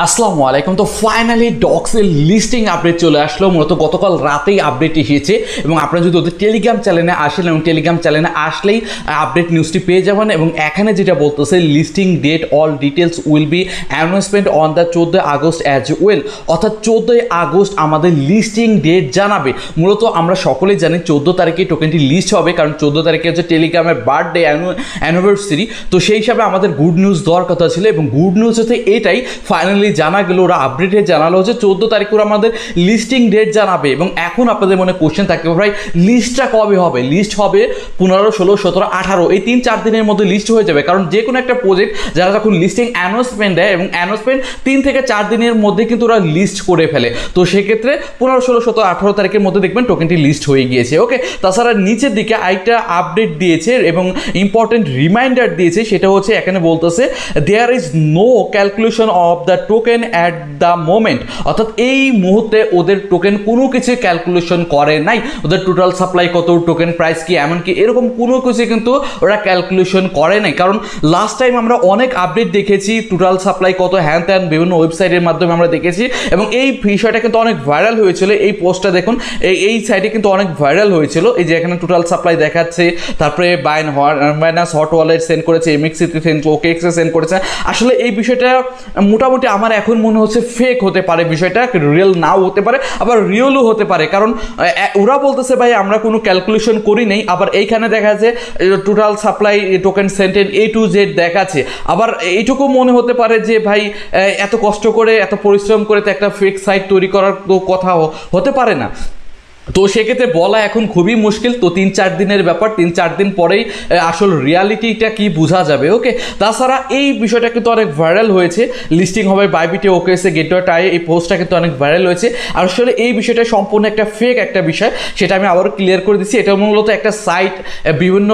আসসালামু আলাইকুম। তো ফাইনালি ডক্সের লিস্টিং আপডেট চলে আসলো। মূলত গতকাল রাতেই আপডেট এসেছে এবং আপনারা যদি ওদের টেলিগ্রাম চ্যানেলে আসেন এবং টেলিগ্রাম চ্যানেলে আসলেই আপডেট নিউজটি পেয়ে যাবেন। এবং এখানে যেটা বলতেছে listing date all details will be announcement on the 14 August as well, অর্থাৎ 14 আগস্ট আমাদের লিস্টিং ডেট জানাবে। মূলত আমরা সকলেই জানি 14 তারিখে টোকেনটি লিস্ট হবে, কারণ 14 তারিখে হচ্ছে টেলিগ্রামের বার্থডে অ্যানিভার্সারি। তো সেই হিসাবে আমাদের গুড নিউজ দেওয়ার কথা ছিল এবং গুড নিউজ হচ্ছে এটাই, ফাইনালি জানা গেল, ওরা আপডেটে জানালো হচ্ছে 14 তারিখ ওরা আমাদের লিস্টিং ডেট জানাবে। এবং এখন আপনাদের মনে কোশ্চেন থাকবে ভাই লিস্টটা কবে হবে? লিস্ট হবে 15, 16, 17, 18 এই 3-4 দিনের মধ্যে লিস্ট হয়ে যাবে। কারণ যে কোনো একটা প্রজেক্ট যারা যখন লিস্টিং অ্যানাউন্সমেন্ট দেয় এবং অ্যানাউন্সমেন্ট 3 থেকে 4 দিনের মধ্যে কিন্তু ওরা লিস্ট করে ফেলে। তো সেক্ষেত্রে 15, 16, 17, 18 তারিখের মধ্যে দেখবেন টোকেনটি লিস্ট হয়ে গিয়েছে। ওকে, তাছাড়া নিচের দিকে আরেকটা আপডেট দিয়েছে এবং ইম্পর্টেন্ট রিমাইন্ডার দিয়েছে, সেটা হচ্ছে এখানে বলতেছে there is no calculation of the token at the moment, অর্থাৎ এই মুহূর্তে ওদের টোকেন কোনো কিছু ক্যালকুলেশন করে নাই। ওদের টোটাল সাপ্লাই কত, টোকেন প্রাইস কি, এমনকি এরকম কোনো কিছু কিন্তু ওরা ক্যালকুলেশন করে নাই। কারণ লাস্ট টাইম আমরা অনেক আপডেট দেখেছি, টোটাল সাপ্লাই কত হ্যান ত্যান বিভিন্ন ওয়েবসাইটের মাধ্যমে আমরা দেখেছি এবং এই বিষয়টা কিন্তু অনেক ভাইরাল হয়েছিল। এই পোস্টটা দেখুন, এই সাইটে কিন্তু অনেক ভাইরাল হয়েছিল। এই যে এখানে টোটাল সাপ্লাই দেখাচ্ছে, তারপরে বাইনান্স হট ওয়ালেট সেন্ড করেছে, এমএক্সিতে সেন্ড, ওকেএক্সে সেন্ড করেছে। আসলে এই বিষয়টা মোটামুটি আমার এখন মনে হচ্ছে ফেক হতে পারে, বিষয়টা রিয়েল নাও হতে পারে, আবার রিয়েলও হতে পারে। কারণ ওরা বলতেছে ভাই আমরা কোনো ক্যালকুলেশন করি নেই, আবার এইখানে দেখা যাচ্ছে টোটাল সাপ্লাই টোকেন সেন্টেন A to Z দেখাচ্ছে। আবার এইটুকু মনে হতে পারে যে ভাই এত কষ্ট করে এত পরিশ্রম করে তো একটা ফেক সাইট তৈরি করার তো কথা হতে পারে না। তো সেক্ষেত্রে বলা এখন খুবই মুশকিল। তো 3-4 দিনের ব্যাপার, 3-4 দিন পরেই আসল রিয়ালিটিটা কি বোঝা যাবে। ওকে, তাছাড়া এই বিষয়টা কিন্তু অনেক ভাইরাল হয়েছে, লিস্টিং হবে বাইবিটে, ওকেএসে, গেটওয়ে, এই পোস্টটা কিন্তু অনেক ভাইরাল হয়েছে। আর আসলে এই বিষয়টা সম্পূর্ণ একটা ফেক একটা বিষয়, সেটা আমি আবারও ক্লিয়ার করে দিচ্ছি। এটা মূলত একটা সাইট, বিভিন্ন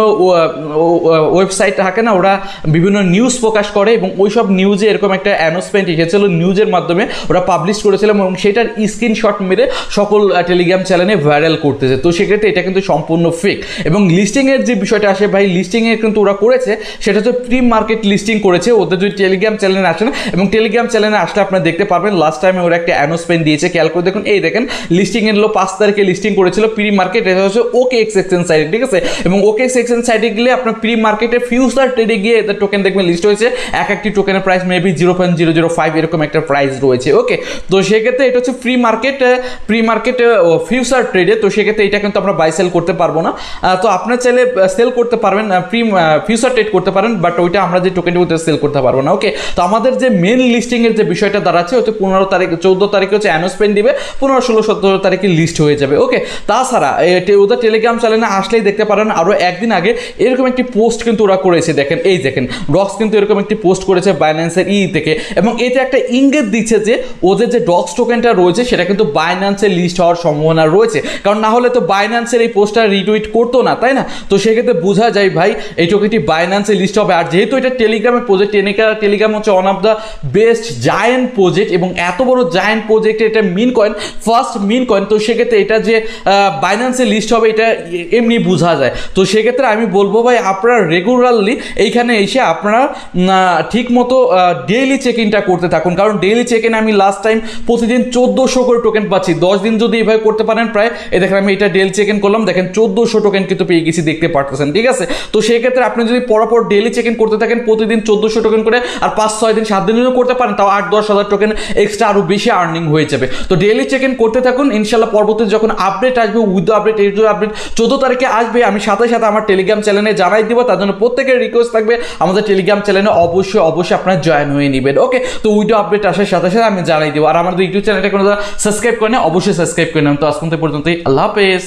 ওয়েবসাইট থাকে না, ওরা বিভিন্ন নিউজ প্রকাশ করে এবং ওই সব নিউজে এরকম একটা অ্যানাউন্সমেন্ট এসেছিল, নিউজের মাধ্যমে ওরা পাবলিশ করেছিলাম এবং সেটার স্ক্রিনশট মেরে সকল টেলিগ্রাম চ্যানেলে ভাইরাল করতেছে। তো সেক্ষেত্রে এটা কিন্তু সম্পূর্ণ ফেক। এবং লিস্টিংয়ের যে বিষয়টা আসে ভাই, লিস্টিংয়ের কিন্তু ওরা করেছে সেটা হচ্ছে প্রি মার্কেট লিস্টিং করেছে। ওদের যদি টেলিগ্রাম চ্যানেলে আসেন এবং টেলিগ্রাম চ্যানেলে আসলে আপনারা দেখতে পারবেন লাস্ট টাইমে ওরা একটা অ্যানাউন্সমেন্ট দিয়েছে, খেয়াল করে দেখুন। এই দেখেন লিস্টিংয়ের 5 তারিখে লিস্টিং করেছিল প্রি মার্কেট, এটা হচ্ছে ওকেএক্স এক্সচেঞ্জ সাইটে, ঠিক আছে। এবং ওকেএক্স এক্সচেঞ্জ সাইটে গেলে আপনার প্রি মার্কেটে ফিউচার ট্রেডে গিয়ে এদের টোকেন দেখবেন লিস্ট হয়েছে, একটি টোকেনের প্রাইস মেবি 0.005 এরকম একটা প্রাইস রয়েছে। ওকে, তো সেক্ষেত্রে এটা হচ্ছে প্রি মার্কেট ফিউচার ট্রেডে। তো সেক্ষেত্রে এটা কিন্তু আমরা বাই সেল করতে পারবো না। তো আপনার চাইলে সেল করতে পারবেন, ফিউচার ট্রেড করতে পারেন, বাট ওইটা আমরা যে টোকেনটি ওতে সেল করতে পারবো না। ওকে, তো আমাদের যে মেন লিস্টিংয়ের যে বিষয়টা দাঁড়াচ্ছে হচ্ছে 15 তারিখ, 14 তারিখে হচ্ছে অ্যানাউন্সমেন্ট দিবে, 15, 16, 17 তারিখে লিস্ট হয়ে যাবে। ওকে, তাছাড়া ওদের টেলিগ্রাম চ্যানেলে আসলেই দেখতে পারেন আরও একদিন আগে এরকম একটি পোস্ট কিন্তু ওরা করেছে। দেখেন, এই দেখেন ডক্স কিন্তু এরকম একটি পোস্ট করেছে বাইন্যান্সের থেকে, এবং এতে একটা ইঙ্গিত দিচ্ছে যে ওদের যে ডক্স টোকেনটা রয়েছে সেটা কিন্তু বাইন্যান্সে লিস্ট হওয়ার সম্ভাবনা রয়েছে। কারণ না হলে তো বাইন্যান্সের এই পোস্টটা রিটুইট করতো না, তাই না? তো সেক্ষেত্রে বোঝা যায় ভাই এই টোকেনটি বাইন্যান্সে লিস্ট হবে। আর যেহেতু এটা টেলিগ্রামের প্রজেক্ট, টেলিগ্রাম হচ্ছে one of the best giant project এবং এত বড় জায়েন্ট প্রজেক্টে এটা মিন কয়েন, ফার্স্ট মিন কয়েন। তো সেক্ষেত্রে এটা যে বাইন্যান্সে লিস্ট হবে এটা এমনি বোঝা যায়। তো সেক্ষেত্রে আমি বলবো ভাই আপনারা রেগুলারলি এইখানে এসে আপনারা ঠিক মতো ডেইলি চেক ইনটা করতে থাকুন। কারণ ডেইলি চেক ইন আমি লাস্ট টাইম প্রতিদিন 1400 করে টোকেন পাচ্ছি। 10 দিন যদি এইভাবে করতে পারেন, প্রায় এই দেখেন আমি এটা ডেইলি চেক ইন করলাম, দেখেন 1400 টোকেন কিন্তু পেয়ে গেছি, দেখতে পারতেছেন, ঠিক আছে। তো সেই ক্ষেত্রে আপনি যদি পরপর ডেইলি চেক ইন করতে থাকেন প্রতিদিন 1400 টোকেন করে, আর 5-6 দিন 7 দিন করতে পারেন, তাও 8-10 হাজার টোকেন এক্সট্রা আরও বেশি আর্নিং হয়ে যাবে। তো ডেইলি চেক ইন করতে থাকুন, ইনশাল্লাহ পরবর্তী যখন আপডেট আসবে, উইথ আপডেট, এই আপডেট 14 তারিখে আসবে, আমি সাথে সাথে আমার টেলিগ্রাম চ্যানেলে জানাই দিব। তার জন্য প্রত্যেকের রিকোয়েস্ট থাকবে আমাদের টেলিগ্রাম চ্যানেলে অবশ্যই আপনারা জয়েন হয়ে নেবেন। ওকে, তো উইডিও আপডেট আসার সাথে সাথে আমি জানাই দিব। আর আমাদের ইউটিউব চ্যানেলটা কোনো সাবস্ক্রাইব করে না, অবশ্যই সাবস্ক্রাইব করে নেন। তো আজ পর্যন্তই, আল্লাহ হাফেজ।